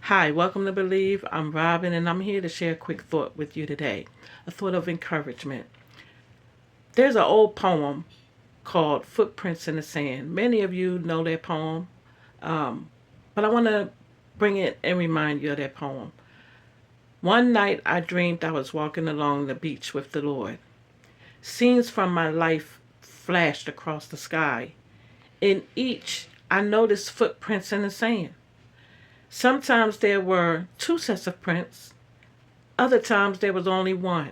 Hi, welcome to Believe. I'm Robin, and I'm here to share a quick thought with you today. A thought of encouragement. There's an old poem called Footprints in the Sand. Many of you know that poem, um, but I want to bring it and remind you of that poem. One night I dreamed I was walking along the beach with the Lord. Scenes from my life flashed across the sky. In each, I noticed footprints in the sand. Sometimes there were two sets of prints, other times there was only one.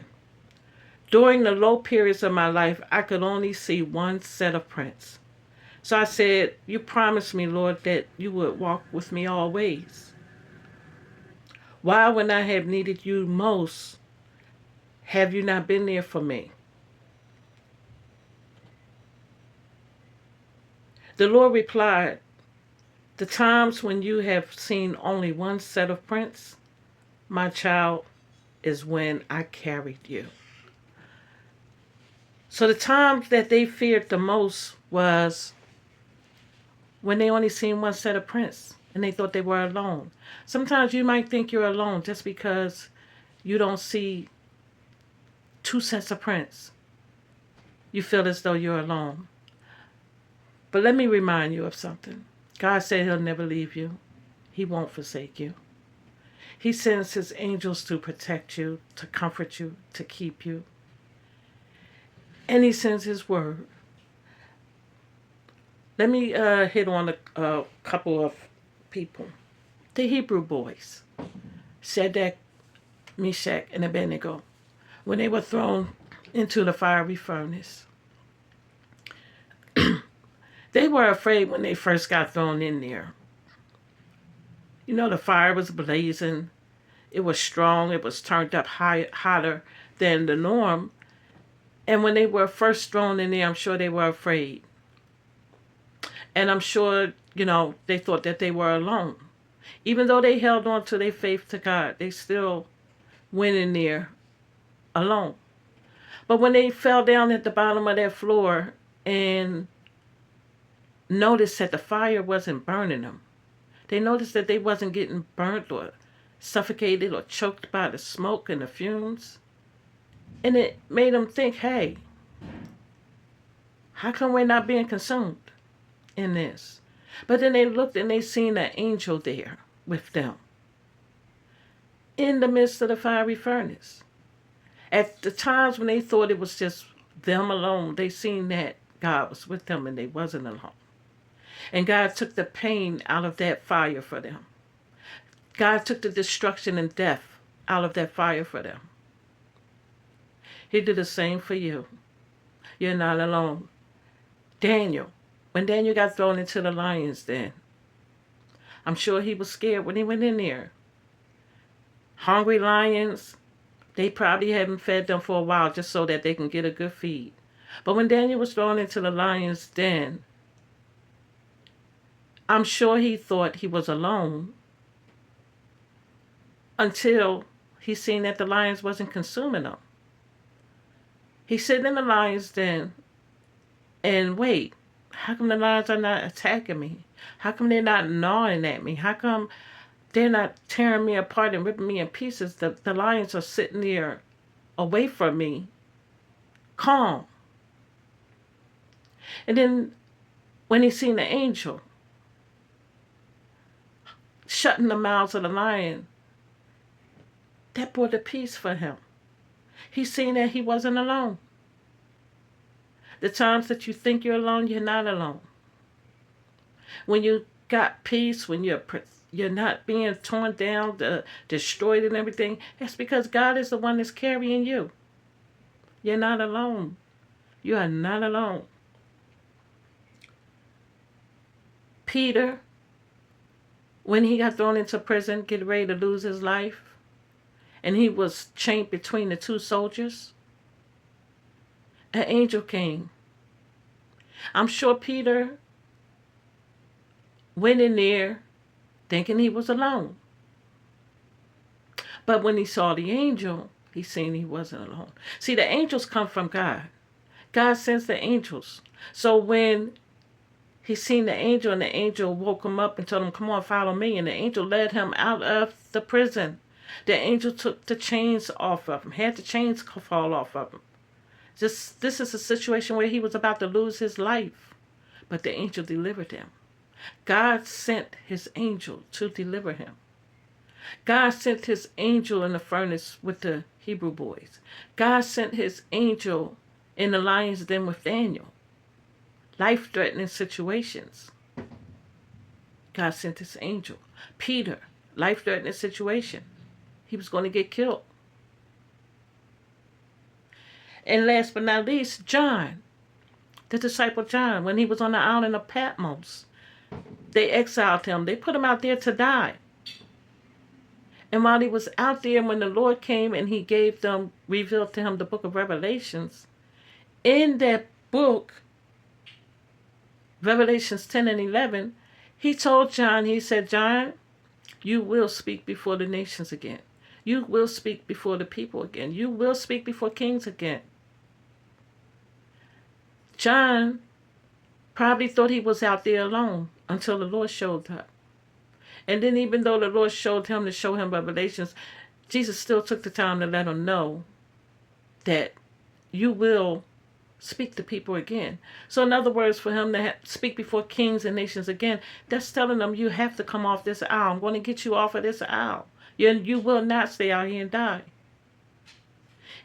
During the low periods of my life, I could only see one set of prints. So I said, "You promised me, Lord, that you would walk with me always. Why, when I have needed you most, have you not been there for me?" The Lord replied, "The times when you have seen only one set of prints, my child, is when I carried you." So the times that they feared the most was when they only seen one set of prints and they thought they were alone. Sometimes you might think you're alone just because you don't see two sets of prints. You feel as though you're alone. But let me remind you of something. God said he'll never leave you. He won't forsake you. He sends his angels to protect you, to comfort you, to keep you. And he sends his word. Let me hit on a couple of people. The Hebrew boys, Shadrach, Meshach, and Abednego, when they were thrown into the fiery furnace. They were afraid when they first got thrown in there. You know, the fire was blazing. It was strong. It was turned up hotter than the norm. And when they were first thrown in there, I'm sure they were afraid. And I'm sure, they thought that they were alone. Even though they held on to their faith to God, they still went in there alone. But when they fell down at the bottom of that floor and noticed that the fire wasn't burning them, they noticed that they wasn't getting burnt or suffocated or choked by the smoke and the fumes. And it made them think, hey, how come we're not being consumed in this? But then they looked and they seen an angel there with them in the midst of the fiery furnace. At the times when they thought it was just them alone, they seen that God was with them and they wasn't alone. And God took the pain out of that fire for them. God took the destruction and death out of that fire for them. He did the same for you. You're not alone. Daniel, when Daniel got thrown into the lion's den, I'm sure he was scared when he went in there. Hungry lions, they probably haven't fed them for a while just so that they can get a good feed. But when Daniel was thrown into the lion's den, I'm sure he thought he was alone until he seen that the lions wasn't consuming him. He's sitting in the lion's den and wait, how come the lions are not attacking me? How come they're not gnawing at me? How come they're not tearing me apart and ripping me in pieces? The lions are sitting there away from me, calm. And then when he seen the angel shutting the mouths of the lion, that brought a peace for him. He seen that he wasn't alone. The times that you think you're alone, you're not alone. When you got peace, when you're not being torn down, destroyed and everything, that's because God is the one that's carrying you. You're not alone. You are not alone. Peter, when he got thrown into prison, getting ready to lose his life, and he was chained between the two soldiers, an angel came. I'm sure Peter went in there thinking he was alone. But when he saw the angel, he seen he wasn't alone. See, the angels come from God. God sends the angels. So when He seen the angel, and the angel woke him up and told him, come on, follow me. And the angel led him out of the prison. The angel took the chains off of him, had the chains fall off of him. This is a situation where he was about to lose his life, but the angel delivered him. God sent his angel to deliver him. God sent his angel in the furnace with the Hebrew boys. God sent his angel in the lion's den with Daniel. Life-threatening situations. God sent his angel. Peter, life-threatening situation. He was going to get killed. And last but not least, John, the disciple John, when he was on the island of Patmos, they exiled him. They put him out there to die. And while he was out there, when the Lord came and he revealed to him the book of Revelations, in that book, Revelations 10 and 11, he told John, he said, John, you will speak before the nations again. You will speak before the people again. You will speak before kings again. John probably thought he was out there alone until the Lord showed up. And then even though the Lord showed him to show him Revelations, Jesus still took the time to let him know that you will speak to people again. So in other words, for him to speak before kings and nations again, that's telling them you have to come off this isle. I'm going to get you off of this isle. You will not stay out here and die.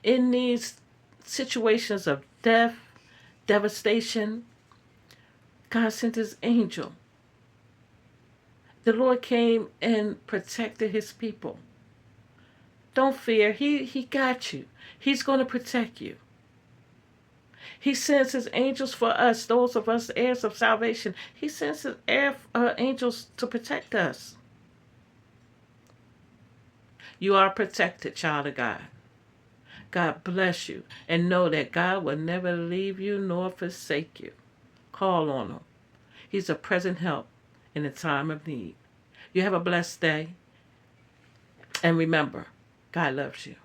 In these situations of death, devastation, God sent his angel. The Lord came and protected his people. Don't fear. He got you. He's going to protect you. He sends his angels for us, those of us heirs of salvation. He sends his angels to protect us. You are protected, child of God. God bless you. And know that God will never leave you nor forsake you. Call on him. He's a present help in a time of need. You have a blessed day. And remember, God loves you.